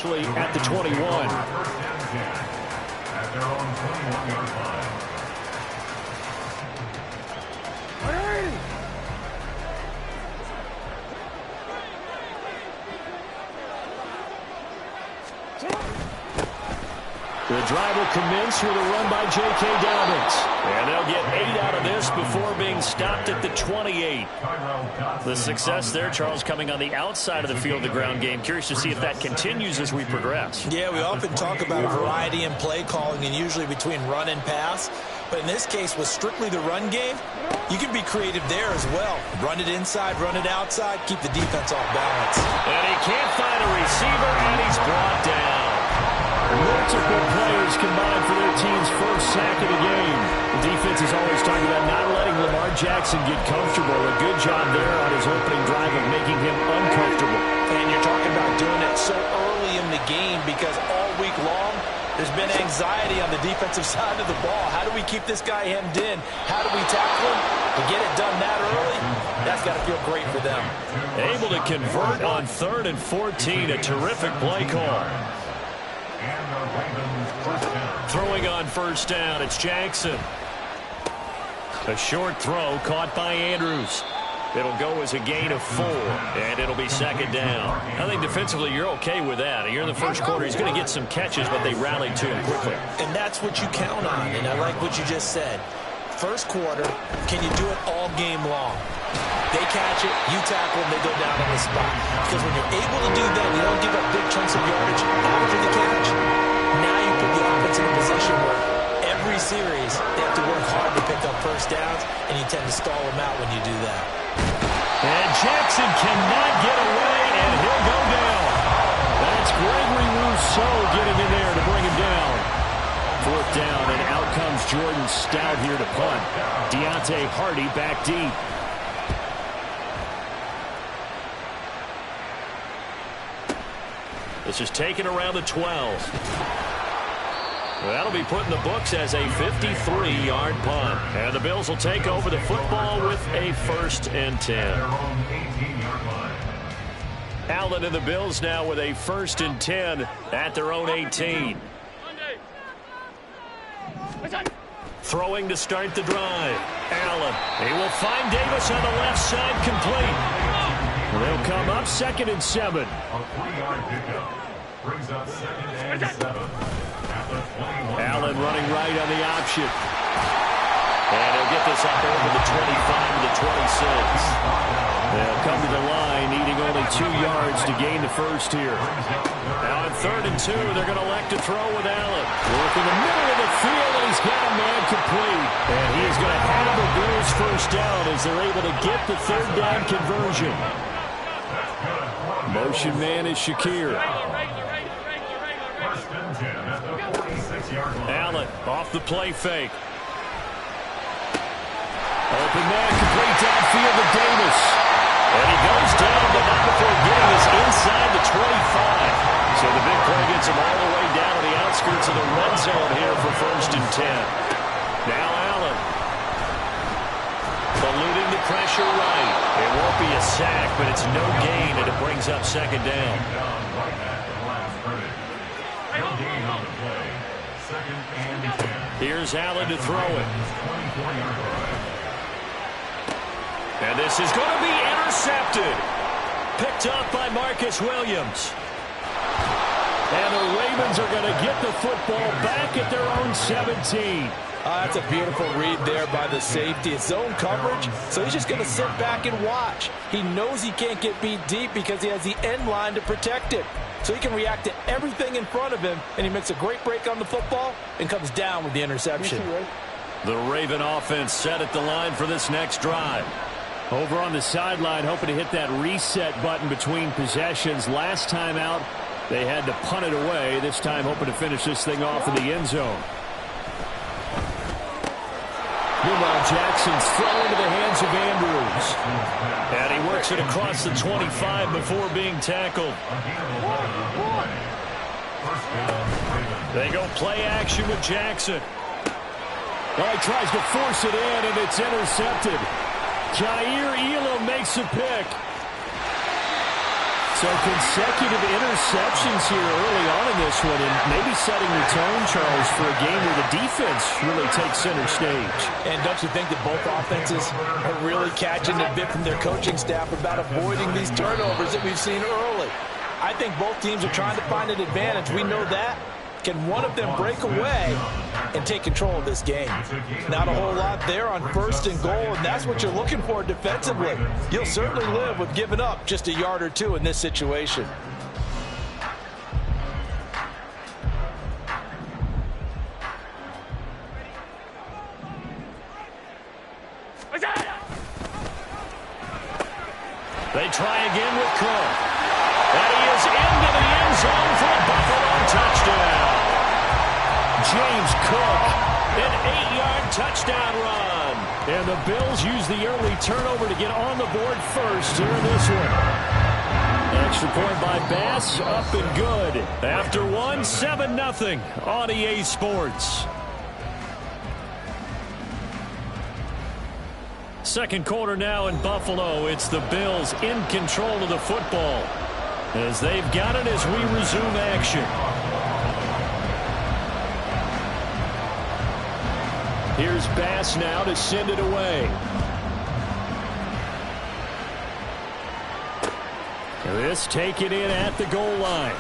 actually at the 21. At their own 21-yard line. The drive will commence with a run by J.K. Dobbins. And they'll get 8 out of this before being stopped at the 28. The success there, Charles, coming on the outside of the field, the ground game. Curious to see if that continues as we progress. Yeah, we often talk about variety in play calling and usually between run and pass. But in this case, with strictly the run game, you can be creative there as well. Run it inside, run it outside, keep the defense off balance. And he can't find a receiver, and he's brought down. Multiple players combined for their team's first sack of the game. The defense is always talking about not letting Lamar Jackson get comfortable. A good job there on his opening drive of making him uncomfortable. And you're talking about doing it so early in the game because all week long, there's been anxiety on the defensive side of the ball. How do we keep this guy hemmed in? How do we tackle him? To get it done that early, that's got to feel great for them. Able to convert on 3rd and 14. A terrific play call. Throwing on first down, it's Jackson. A short throw caught by Andrews. It'll go as a gain of 4, and it'll be 2nd down. I think defensively you're okay with that. You're in the first quarter. He's going to get some catches, but they rallied to him quickly. And that's what you count on, and I like what you just said. First quarter, can you do it all game long? They catch it, you tackle them, they go down on the spot. Because when you're able to do that, you don't give up big chunks of yardage after the catch. Now you put the offense in a position where every series they have to work hard to pick up first downs, and you tend to stall them out when you do that. And Jackson cannot get away, and he'll go down. That's Gregory Rousseau getting in there to bring him down. 4th down, and out comes Jordan Stout here to punt. Deontay Hardy back deep. This is taken around the 12. That'll be put in the books as a 53-yard punt. And the Bills will take over the football with a 1st and 10. Allen and the Bills now with a 1st and 10 at their own 18. Throwing to start the drive. Allen. He will find Davis on the left side complete. They'll come up 2nd and 7. A 3-yard pickup brings up 2nd and 7. Allen running right on the option. And he'll get this up over the 25 to the 26. They'll come to the line, needing only 2 yards to gain the first here. Now on 3rd and 2, they're going to elect to throw with Allen. Work in the middle of the field, and he's got a man complete. And he is going to have the Bills first down as they're able to get the 3rd down conversion. Motion man is Shakir. Allen off the play fake. Open man, complete downfield to Davis. And he goes down, but not before getting us inside the 25. So the big play gets him all the way down to the outskirts of the red zone here for 1st and 10. Now Allen. Eluding the pressure right. It won't be a sack, but it's no gain, and it brings up 2nd down. Here's Allen to throw it. And this is going to be intercepted. Picked up by Marcus Williams. And the Ravens are going to get the football back at their own 17. That's a beautiful read there by the safety. It's zone coverage, so he's just going to sit back and watch. He knows he can't get beat deep because he has the end line to protect it. So he can react to everything in front of him, and he makes a great break on the football and comes down with the interception. The Raven offense set at the line for this next drive. Over on the sideline, hoping to hit that reset button between possessions. Last time out, they had to punt it away. This time, hoping to finish this thing off in the end zone. Meanwhile, Jackson's thrown into the hands of Andrews. And he works it across the 25 before being tackled. They go play action with Jackson. Well, he tries to force it in, and it's intercepted. Jair Elam makes a pick. So consecutive interceptions here early on in this one, and maybe setting the tone, Charles, for a game where the defense really takes center stage. And don't you think that both offenses are really catching the bit from their coaching staff about avoiding these turnovers that we've seen early? I think both teams are trying to find an advantage. We know that. Can one of them break away and take control of this game? Not a whole lot there on 1st and goal, and that's what you're looking for defensively. You'll certainly live with giving up just a yard or two in this situation. They try again with Cook. And he is into the end zone for a Buffalo touchdown. James Cook, an 8-yard touchdown run. And the Bills use the early turnover to get on the board first here in this one. Extra point by Bass, up and good. After one, 7-0 on EA Sports. Second quarter now in Buffalo. It's the Bills in control of the football as they've got it as we resume action. Here's Bass now to send it away. This taken in at the goal line.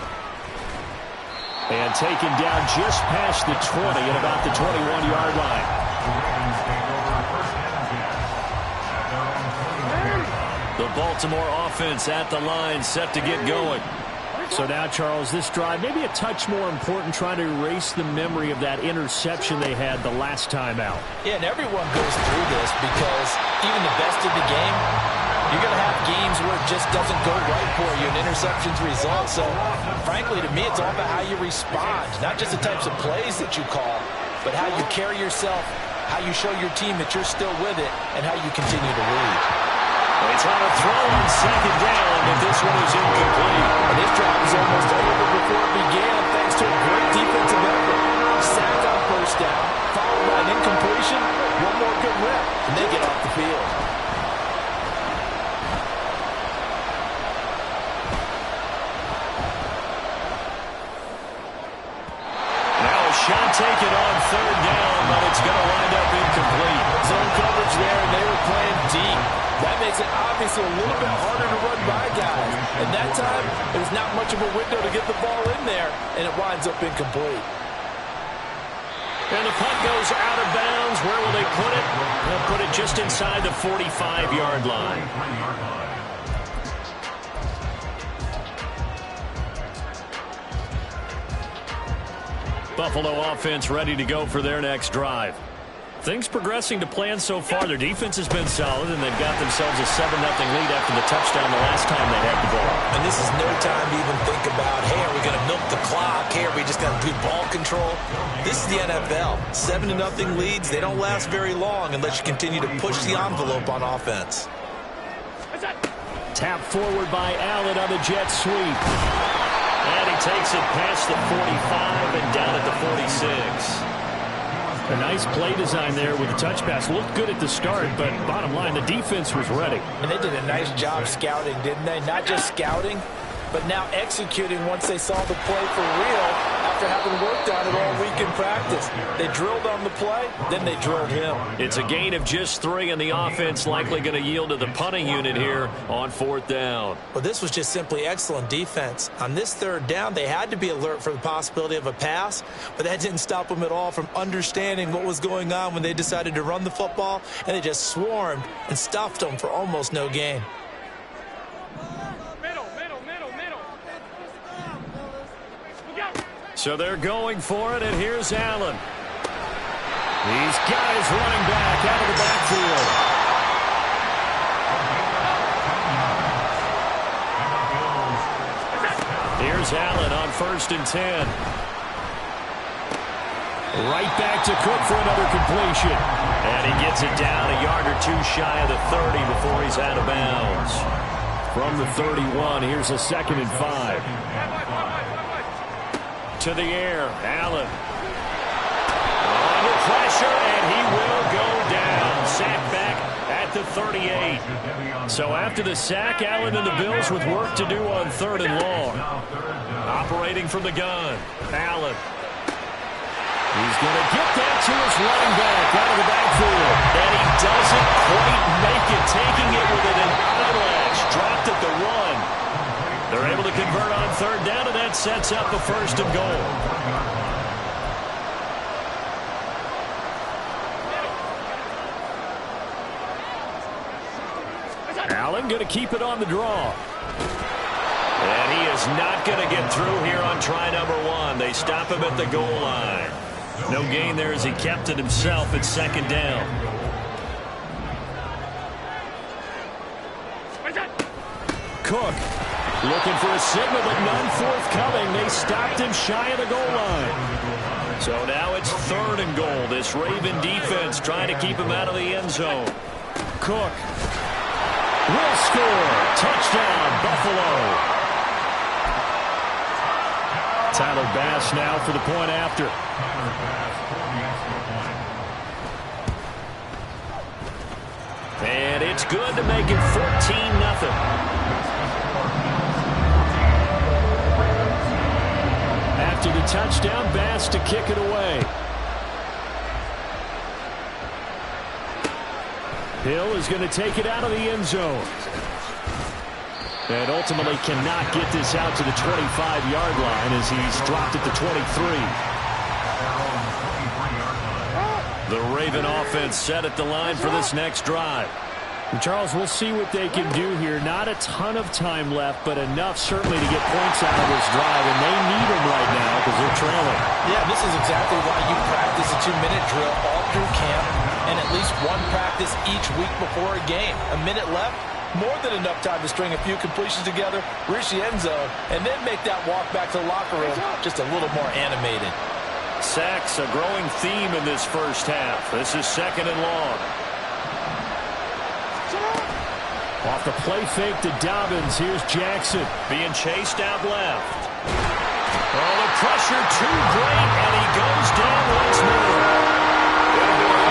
And taken down just past the 20 at about the 21-yard line. The Baltimore offense at the line, set to get going. So now, Charles, this drive maybe a touch more important, trying to erase the memory of that interception they had the last time out. Yeah, and everyone goes through this because even the best of the game, you're going to have games where it just doesn't go right for you, and interceptions result. So, frankly, to me, it's all about how you respond, not just the types of plays that you call, but how you carry yourself, how you show your team that you're still with it, and how you continue to lead. They try to throw on second down, but this one is incomplete. And this drive is almost over before it began thanks to a great defensive effort. Sack on first down, followed by an incompletion, one more good rep, and they get off the field. Now a shot taken on third down, but it's going to wind up incomplete. Zone coverage there, and they were playing deep. That makes it obviously a little bit harder to run by guys. And that time, there's not much of a window to get the ball in there, and it winds up incomplete. And the punt goes out of bounds. Where will they put it? They'll put it just inside the 45-yard line. Buffalo offense ready to go for their next drive. Things progressing to plan so far. Their defense has been solid, and they've got themselves a 7-0 lead after the touchdown the last time they had the ball. And this is no time to even think about, hey, are we going to milk the clock? Hey, are we just going to do ball control? This is the NFL. 7-0 leads, they don't last very long unless you continue to push the envelope on offense. Tap forward by Allen on the jet sweep. And he takes it past the 45 and down at the 46. A nice play design there with the touch pass. Looked good at the start, but bottom line, the defense was ready. And they did a nice job scouting, didn't they? Not just scouting, but now executing once they saw the play for real after having worked on it all week in practice. They drilled on the play, then they drilled him. It's a gain of just 3, and the offense likely going to yield to the punting unit here on 4th down. Well, this was just simply excellent defense. On this 3rd down, they had to be alert for the possibility of a pass, but that didn't stop them at all from understanding what was going on when they decided to run the football, and they just swarmed and stuffed them for almost no gain. So they're going for it, and here's Allen. He's got his running back out of the backfield. Here's Allen on 1st and 10. Right back to Cook for another completion. And he gets it down a yard or two shy of the 30 before he's out of bounds. From the 31, here's a 2nd and 5. To the air, Allen. Under pressure, and he will go down. Sacked back at at the 38. So after the sack, Allen and the Bills with work to do on 3rd and long. Operating from the gun, Allen. He's going to get that to his running back out of the backfield. And he doesn't quite make it, taking it with an eyelash. Dropped at the run. They're able to convert on 3rd down, and that sets up a 1st and goal. Allen going to keep it on the draw. And he is not going to get through here on try number 1. They stop him at the goal line. No gain there as he kept it himself at 2nd down. Cook looking for a signal, but none forthcoming. They stopped him shy of the goal line. So now it's 3rd and goal. This Raven defense trying to keep him out of the end zone. Cook will score. Touchdown, Buffalo. Tyler Bass now for the point after. And it's good to make it 14-0. After the touchdown, Bass to kick it away. Hill is going to take it out of the end zone. And ultimately cannot get this out to the 25-yard line as he's dropped at the 23. The Raven offense set at the line for this next drive. And Charles, we'll see what they can do here. Not a ton of time left, but enough certainly to get points out of this drive, and they need them right now because they're trailing. Yeah, this is exactly why you practice a 2-minute drill all through camp and at least one practice each week before a game. A minute left, more than enough time to string a few completions together, reach the end zone, and then make that walk back to the locker room just a little more animated. Sacks, a growing theme in this first half. This is 2nd and long. Off the play fake to Dobbins. Here's Jackson being chased out left. Oh, the pressure too great, and he goes down once more.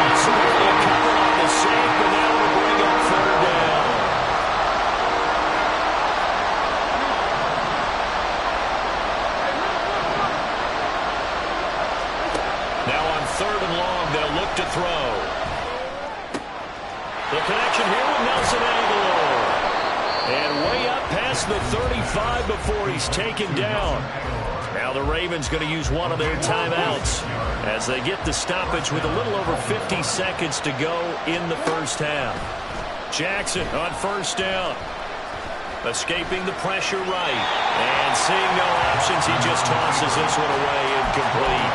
Absolutely a cover on the save, but now to bring up 3rd down. Now on 3rd and long, they'll look to throw. The connection here with Nelson Aguilar. And way up past the 35 before he's taken down. Now the Ravens going to use one of their timeouts as they get the stoppage with a little over 50 seconds to go in the first half. Jackson on 1st down. Escaping the pressure right. And seeing no options, he just tosses this one away incomplete.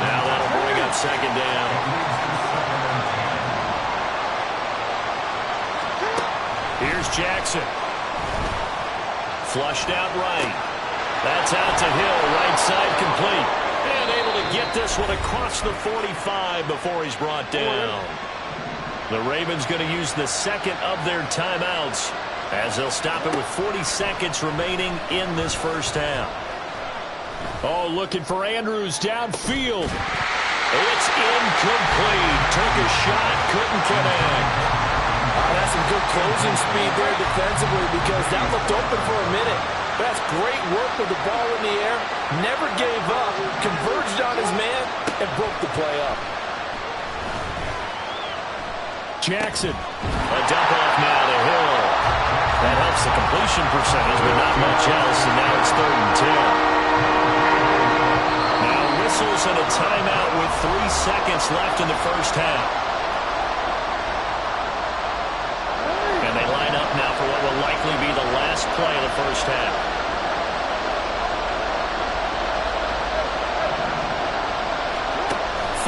Now that'll bring up 2nd down. Here's Jackson. Flushed out right. That's out to Hill. Right side complete. And able to get this one across the 45 before he's brought down. The Ravens going to use the 2nd of their timeouts as they'll stop it with 40 seconds remaining in this first half. Oh, looking for Andrews downfield. It's incomplete. Took a shot, couldn't connect. That's some good closing speed there defensively because that looked open for a minute. That's great work with the ball in the air. Never gave up. Converged on his man and broke the play up. Jackson. A dump off now to Hill. That helps the completion percentage, but not much else. And now it's 3rd and 10. Now whistles and a timeout with 3 seconds left in the first half. Now for what will likely be the last play of the first half.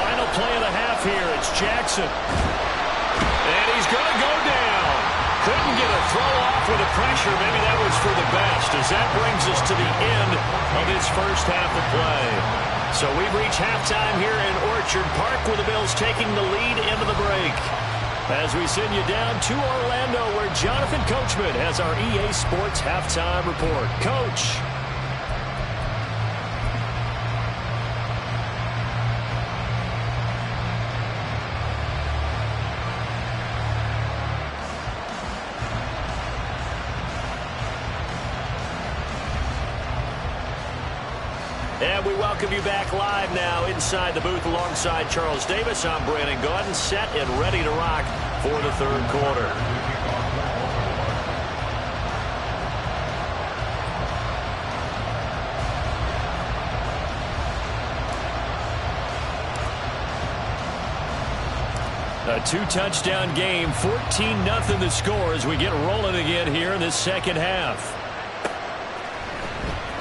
Final play of the half here. It's Jackson. And he's going to go down. Couldn't get a throw off with the pressure. Maybe that was for the best as that brings us to the end of his first half of play. So we've reached halftime here in Orchard Park with the Bills taking the lead into the break. As we send you down to Orlando, where Jonathan Coachman has our EA Sports Halftime Report. Coach. And we welcome you back live now inside the booth alongside Charles Davis. I'm Brandon Gaudin, set and ready to rock for the third quarter. A two-touchdown game, 14-0 the score as we get rolling again here in this second half.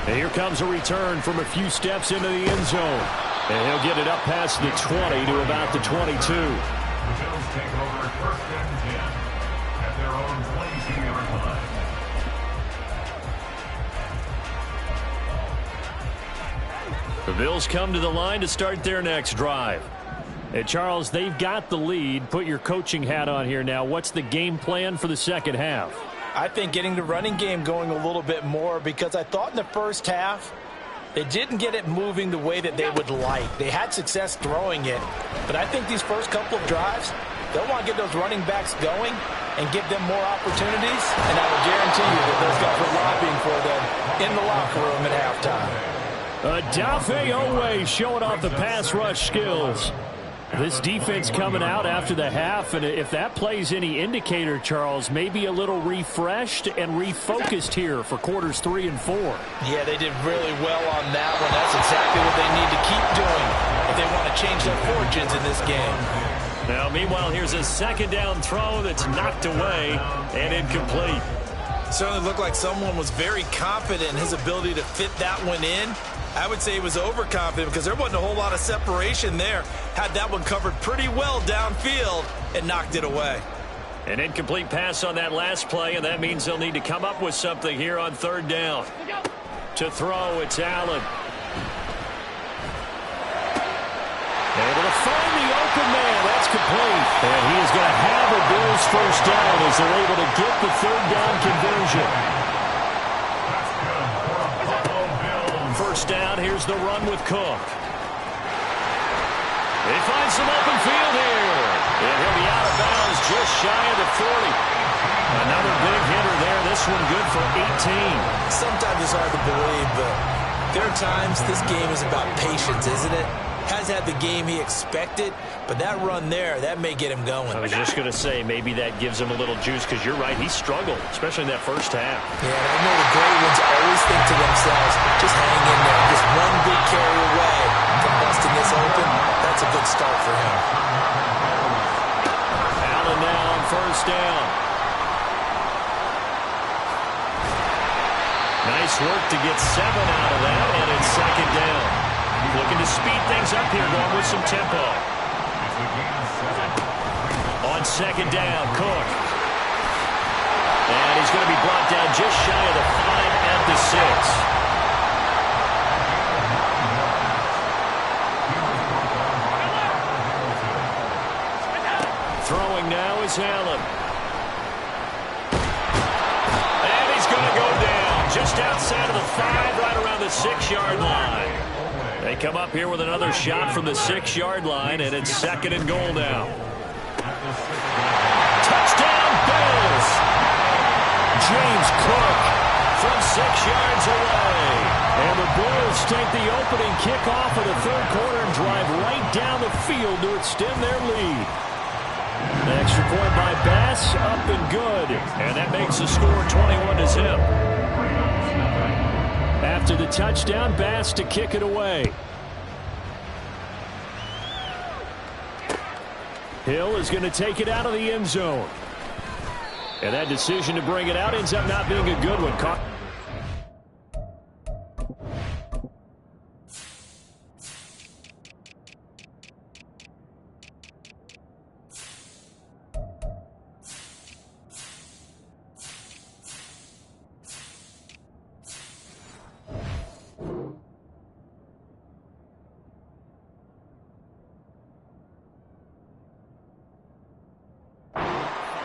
And here comes a return from a few steps into the end zone. And he'll get it up past the 20 to about the 22. The Bills take over first and 10 at their own 22-yard line. The Bills come to the line to start their next drive. Hey, Charles, they've got the lead. Put your coaching hat on here now. What's the game plan for the second half? I think getting the running game going a little bit more, because I thought in the first half they didn't get it moving the way that they would like. They had success throwing it, but I think these first couple of drives, they'll want to get those running backs going and give them more opportunities, and I will guarantee you that those guys were lobbying for them in the locker room at halftime. Dafe Owe showing off the pass rush skills. This defense coming out after the half, and if that plays any indicator, Charles, maybe a little refreshed and refocused here for quarters 3 and 4. Yeah, they did really well on that one. That's exactly what they need to keep doing if they want to change their fortunes in this game. Now, meanwhile, here's a second down throw that's knocked away and incomplete. Certainly looked like someone was very confident in his ability to fit that one in. I would say he was overconfident because there wasn't a whole lot of separation there. Had that one covered pretty well downfield and knocked it away. An incomplete pass on that last play, and that means they'll need to come up with something here on third down. To throw, it's Allen. Able to find the open man. That's complete. And he is going to have a Bills first down as they're able to get the third down conversion. First down, here's the run with Cook. He finds some open field here. And he'll be out of bounds just shy of the 40. Another big hitter there. This one good for 18. Sometimes it's hard to believe, but there are times this game is about patience, isn't it? Has had the game he expected, but that run there, that may get him going. I was just going to say, maybe that gives him a little juice, because you're right, he struggled, especially in that first half. Yeah, and I know the great ones always think to themselves, just hang in there, just one big carry away from busting this open. That's a good start for him. Allen now on first down. Nice work to get 7 out of that, and it's second down. Looking to speed things up here, going with some tempo. On second down, Cook. And he's going to be brought down just shy of the 5 at the 6. Throwing now is Allen. And he's going to go down just outside of the 5, right around the 6-yard line. They come up here with another shot from the 6-yard line, and it's second and goal now. Touchdown, Bills! James Cook from 6 yards away. And the Bills take the opening kickoff of the third quarter and drive right down the field to extend their lead. The extra point by Bass, up and good. And that makes the score 21-0. After the touchdown, Bass to kick it away. Hill is going to take it out of the end zone. And that decision to bring it out ends up not being a good one.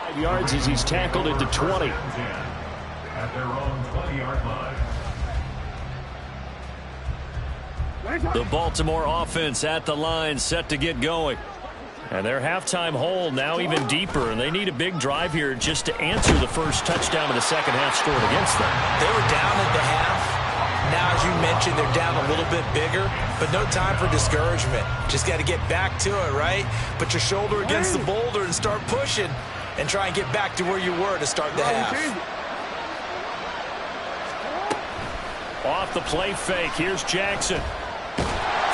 5 yards as he's tackled at the 20. At their own 20-yard line. The Baltimore offense at the line, set to get going. And their halftime hole now even deeper, and they need a big drive here just to answer the first touchdown of the second half scored against them. They were down at the half. Now, as you mentioned, they're down a little bit bigger, but no time for discouragement. Just got to get back to it, right? Put your shoulder against the boulder and start pushing and try and get back to where you were to start the half. Off the play fake, here's Jackson.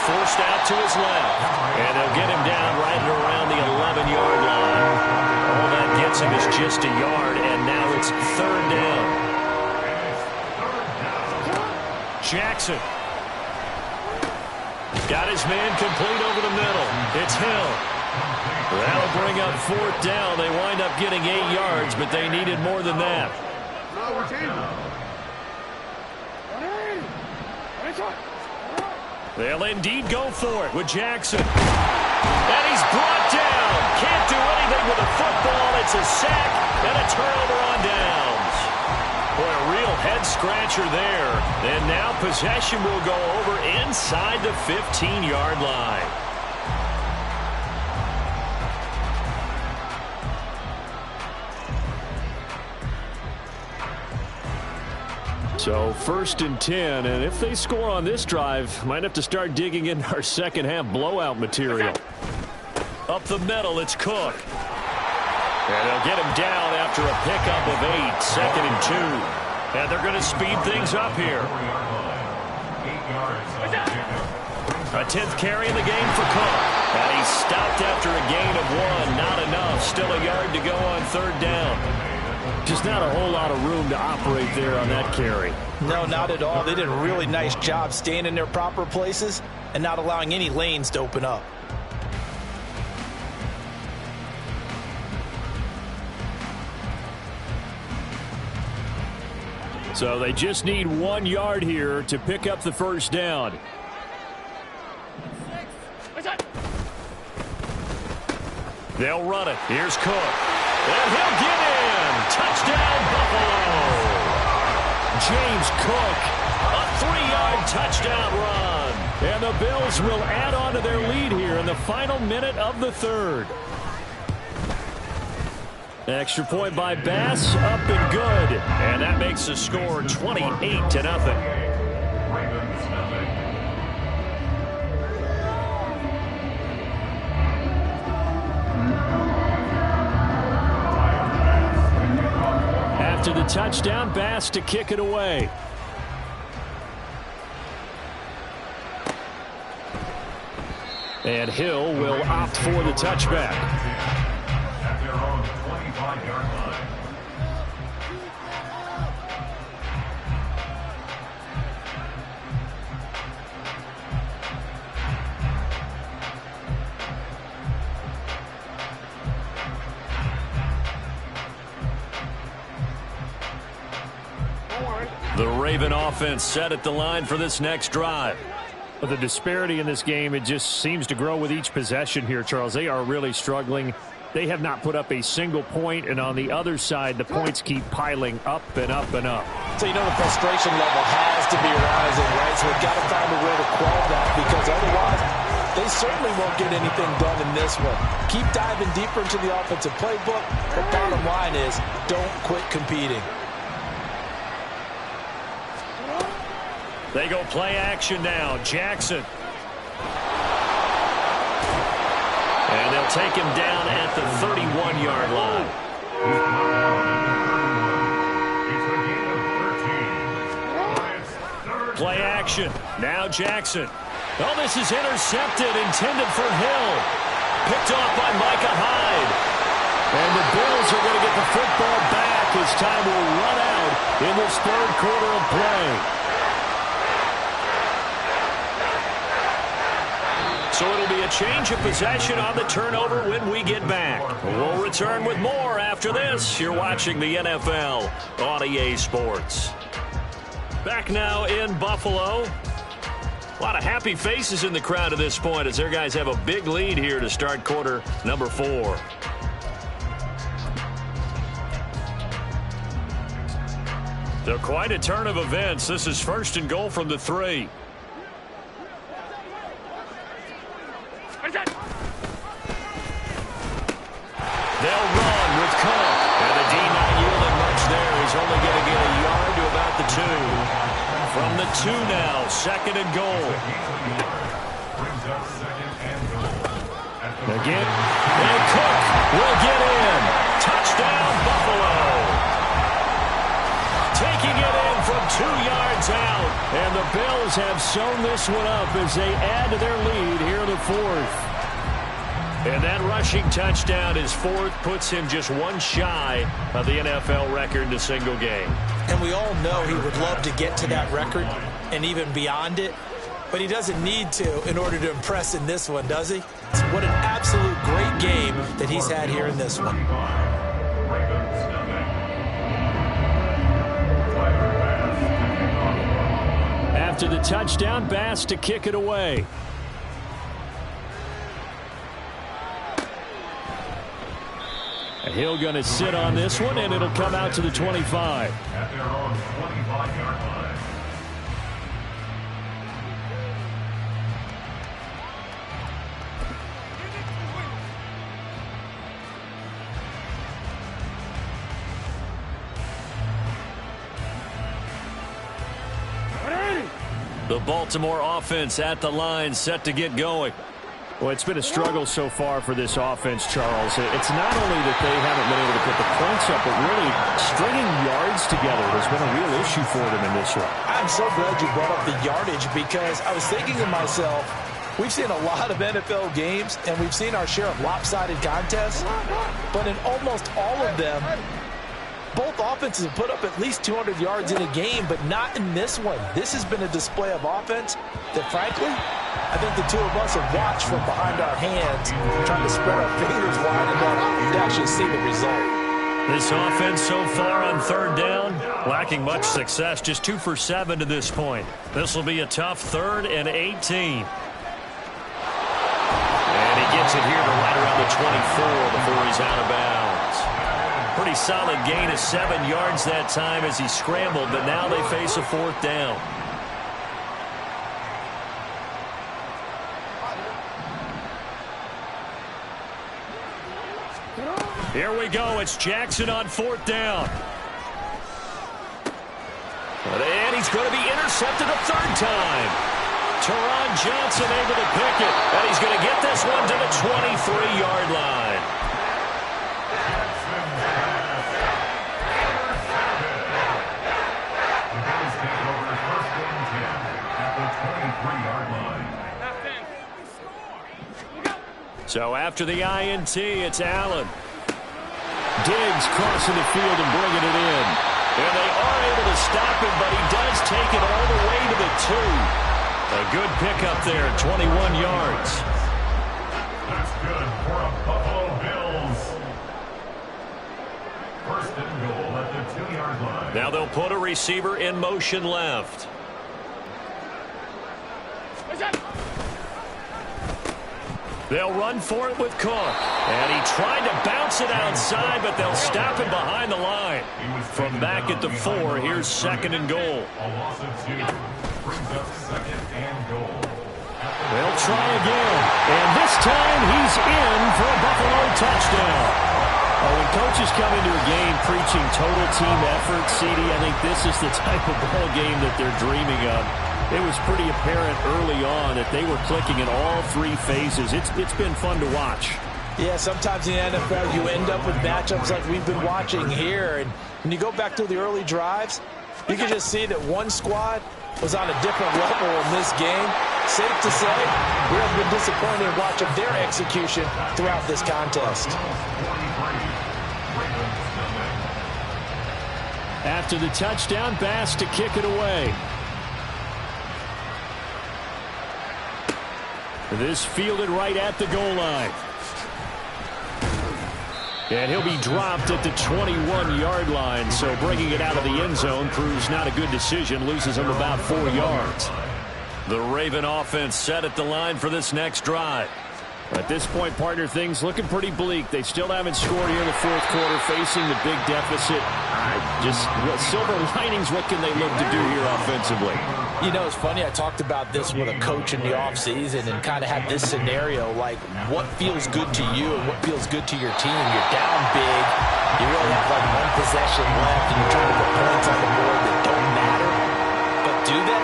Forced out to his left. And they'll get him down right at around the 11-yard line. All that gets him is just a yard, and now it's third down. Jackson. Got his man complete over the middle. It's Hill. That'll bring up fourth down. They wind up getting 8 yards, but they needed more than that. They'll indeed go for it with Jackson. And he's brought down. Can't do anything with a football. It's a sack and a turnover on downs. Boy, a real head-scratcher there. And now possession will go over inside the 15-yard line. So first and 10, and if they score on this drive, might have to start digging in our second half blowout material. Up the middle, it's Cook. And they'll get him down after a pickup of 8, second and 2. And they're going to speed things up here. A 10th carry in the game for Cook. And he's stopped after a gain of 1, not enough. Still a yard to go on third down. Just not a whole lot of room to operate there on that carry. No, not at all. They did a really nice job staying in their proper places and not allowing any lanes to open up. So they just need 1 yard here to pick up the first down. They'll run it. Here's Cook. And he'll get in. Touchdown, Buffalo. James Cook, a 3-yard touchdown run. And the Bills will add on to their lead here in the final minute of the third. Extra point by Bass, up and good. And that makes the score 28-0. After the touchdown, Bass to kick it away. And Hill will opt for the touchback. At their own 25-yard line. The Raven offense set at the line for this next drive. But the disparity in this game, it just seems to grow with each possession here, Charles. They are really struggling. They have not put up a single point, and on the other side, the points keep piling up and up and up. So, you know, the frustration level has to be rising, right? So we've got to find a way to quell that, because otherwise they certainly won't get anything done in this one. Keep diving deeper into the offensive playbook, but bottom line is don't quit competing. They go play action now. Jackson. And they'll take him down at the 31-yard line. Play action. Now Jackson. Oh, this is intercepted, intended for Hill. Picked off by Micah Hyde. And the Bills are going to get the football back as time will run out in this third quarter of play. So it'll be a change of possession on the turnover when we get back. We'll return with more after this. You're watching the NFL on EA Sports. Back now in Buffalo. A lot of happy faces in the crowd at this point as their guys have a big lead here to start quarter number 4. So quite a turn of events. This is first and goal from the 3. They'll run with Cook. And the D not yielding much there. He's only going to get a yard to about the 2. From the 2 now, 2nd and goal. Again, and Cook will get in. Touchdown, Buffalo. Taking it in from 2 yards out. And the Bills have sewn this one up as they add to their lead here in the 4th. And that rushing touchdown, his 4th, puts him just one shy of the NFL record in a single game. And we all know he would love to get to that record and even beyond it, but he doesn't need to in order to impress in this one, does he? What an absolute great game that he's had here in this one. After the touchdown, Bass to kick it away. Hill going to sit on this one, and it'll come out to the 25. At their own 25-yard line. The Baltimore offense at the line, set to get going. Well, it's been a struggle so far for this offense, Charles. It's not only that they haven't been able to put the points up, but really stringing yards together has been a real issue for them in this one. I'm so glad you brought up the yardage because I was thinking to myself, we've seen a lot of NFL games, and we've seen our share of lopsided contests, but in almost all of them, both offenses have put up at least 200 yards in a game, but not in this one. This has been a display of offense that, frankly, I think the two of us have watched from behind our hands, trying to spread our fingers wide enough to actually see the result. This offense so far on 3rd down, lacking much success, just 2 for 7 to this point. This will be a tough 3rd and 18. And he gets it here to right around the 24 before he's out of bounds. Pretty solid gain of 7 yards that time as he scrambled, but now they face a 4th down. Here we go. It's Jackson on 4th down. And he's going to be intercepted a 3rd time. Teron Johnson able to pick it. And he's going to get this one to the 23-yard line. So after the INT, it's Allen. Diggs crossing the field and bringing it in. And they are able to stop him, but he does take it all the way to the 2. A good pickup there, 21 yards. That's good for a Buffalo Bills. 1st and goal at the 2-yard line. Now they'll put a receiver in motion left. They'll run for it with Cook. And he tried to bounce it outside, but they'll stop him behind the line. From back at the 4, here's 2nd and goal. A loss of 2 brings up 2nd and goal. They'll try again. And this time he's in for a Buffalo touchdown. When coaches come into a game preaching total team effort, CD, I think this is the type of ball game that they're dreaming of. It was pretty apparent early on that they were clicking in all 3 phases. It's been fun to watch. Yeah, sometimes in the NFL you end up with matchups like we've been watching here. And when you go back to the early drives, you can just see that one squad was on a different level in this game. Safe to say, we have been disappointed in watching their execution throughout this contest. After the touchdown, Bass to kick it away. This fielded right at the goal line. And he'll be dropped at the 21-yard line, so bringing it out of the end zone proves not a good decision, loses him about 4 yards. The Raven offense set at the line for this next drive. At this point, partner, things looking pretty bleak. They still haven't scored here in the 4th quarter, facing the big deficit. Silver linings, what can they look to do here offensively? You know, it's funny, I talked about this with a coach in the offseason and kind of had this scenario, like what feels good to you and what feels good to your team. You're down big, you really have like 1 possession left, and you're trying to put points on the board that don't matter. But do they?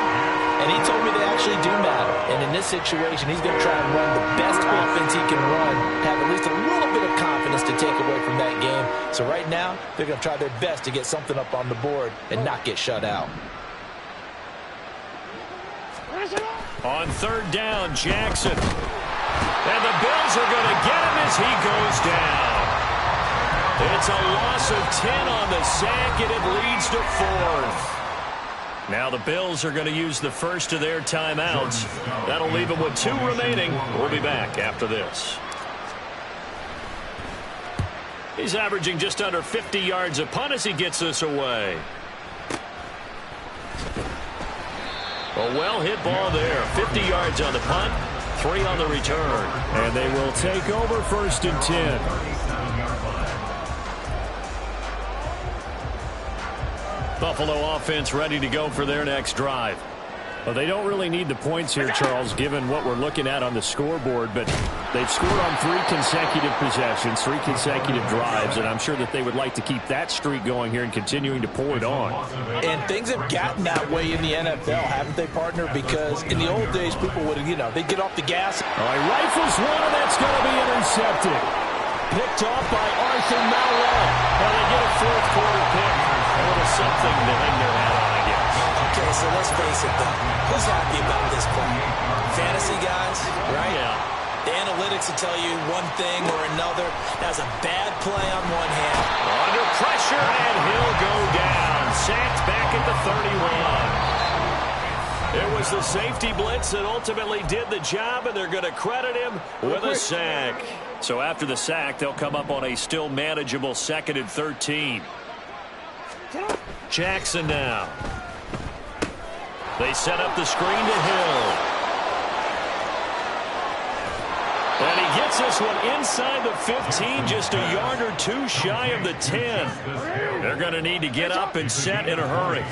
And he told me they actually do matter. And in this situation, he's going to try and run the best offense he can run, have at least a little bit of confidence to take away from that game. So right now, they're going to try their best to get something up on the board and not get shut out. On third down, Jackson. And the Bills are going to get him as he goes down. It's a loss of 10 on the sack, and it leads to 4th. Now the Bills are going to use the first of their timeouts. That'll leave them with 2 remaining. We'll be back after this. He's averaging just under 50 yards a punt as he gets this away. A well-hit ball there. 50 yards on the punt, 3 on the return. And they will take over 1st and 10. Buffalo offense ready to go for their next drive. Well, they don't really need the points here, Charles, given what we're looking at on the scoreboard, but they've scored on 3 consecutive possessions, 3 consecutive drives, and I'm sure that they would like to keep that streak going here and continuing to pour it on. And things have gotten that way in the NFL, haven't they, partner? Because in the old days, people would, they'd get off the gas. All right, rifles one, and that's going to be intercepted. Picked off by Arthur Mallow. And they get a 4th quarter pick. A little something to hang their hat on, I guess. Okay, so let's face it, though. Who's happy about this play? Fantasy guys, right? Yeah. The analytics will tell you one thing or another. That's a bad play on one hand. Under pressure, and he'll go down. Sacked back at the 31. It was the safety blitz that ultimately did the job, and they're going to credit him with a sack. So after the sack, they'll come up on a still manageable 2nd and 13. Jackson now. They set up the screen to Hill. And he gets this one inside the 15, just a yard or 2 shy of the 10. They're going to need to get up and set in a hurry.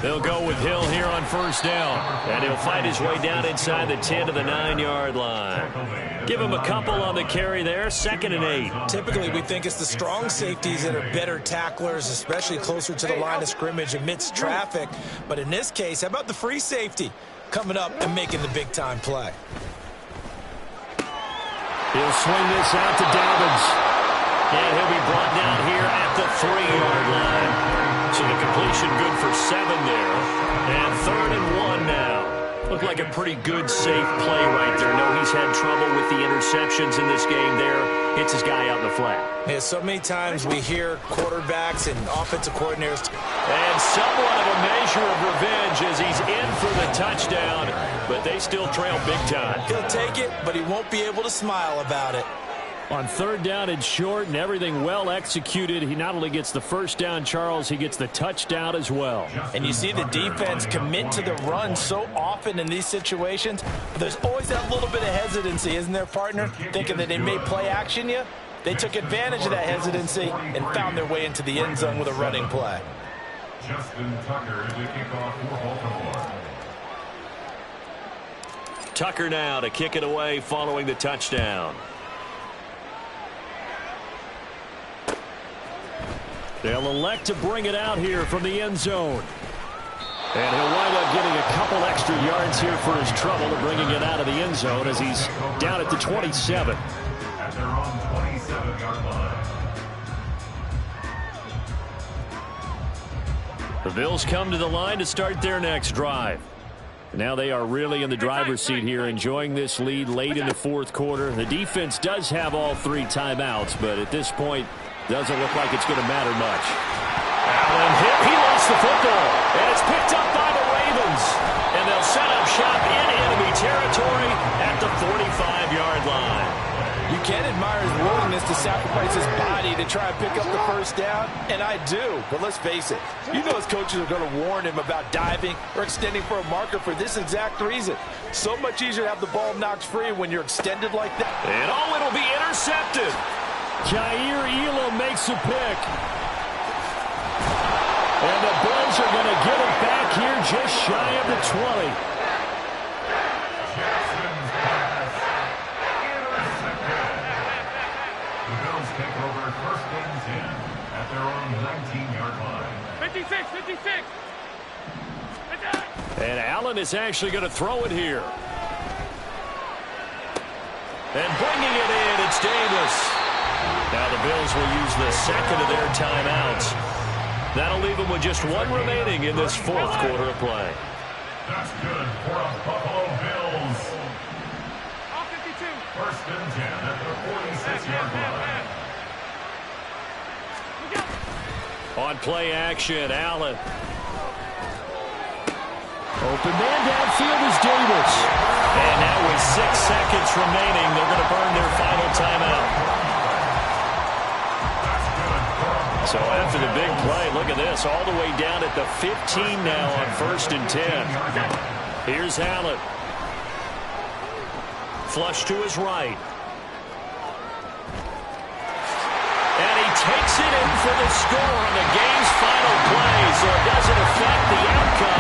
They'll go with Hill here on 1st down. And he'll fight his way down inside the 10 to the 9-yard line. Give him a couple on the carry there. 2nd and 8. Typically, we think it's the strong safeties that are better tacklers, especially closer to the line of scrimmage amidst traffic. But in this case, how about the free safety coming up and making the big-time play? He'll swing this out to Dobbins. And he'll be brought down here at the 3-yard line. So the completion good for 7 there. And 3rd and 1 now. Looked like a pretty good, safe play right there. No, he's had trouble with the interceptions in this game there. Hits his guy out in the flat. Yeah, so many times we hear quarterbacks and offensive coordinators. And somewhat of a measure of revenge as he's in for the touchdown. But they still trail big time. He'll take it, but he won't be able to smile about it. On 3rd down and short and everything well executed, he not only gets the 1st down, Charles, he gets the touchdown as well. And you see the defense commit to the run so often in these situations. But there's always that little bit of hesitancy, isn't there, partner? Thinking that they may play action you. They took advantage of that hesitancy and found their way into the end zone with a running play. Justin Tucker to kick off for Baltimore. Tucker now to kick it away following the touchdown. They'll elect to bring it out here from the end zone. And he'll wind up getting a couple extra yards here for his trouble to bringing it out of the end zone as he's down at the 27. At their own 27-yard line. The Bills come to the line to start their next drive. Now they are really in the driver's seat here, enjoying this lead late in the 4th quarter. The defense does have all 3 timeouts, but at this point, doesn't look like it's going to matter much. Allen hit. He lost the football. And it's picked up by the Ravens. And they'll set up shop in enemy territory at the 45-yard line. You can admire his willingness to sacrifice his body to try and pick up the 1st down, and I do. But let's face it, you know his coaches are going to warn him about diving or extending for a marker for this exact reason. So much easier to have the ball knocked free when you're extended like that. And it'll be intercepted. Jair Elam makes a pick. And the Bills are going to get it back here just shy of the 20. The Bills take over 1st and 10 at their own 19-yard line. 56. And Allen is actually going to throw it here. And bringing it in, it's Davis. Now the Bills will use the second of their timeouts. That'll leave them with just one remaining in this fourth quarter of play. That's good for a Buffalo Bills. First and 10 at the 46-yard line. On play action, Allen. Open man downfield is Davis. And now with 6 seconds remaining, they're going to burn their final timeout. So after the big play, look at this, all the way down at the 15 now on 1st and 10. Here's Allen. Flush to his right. And he takes it in for the score on the game's final play, so it doesn't affect the outcome.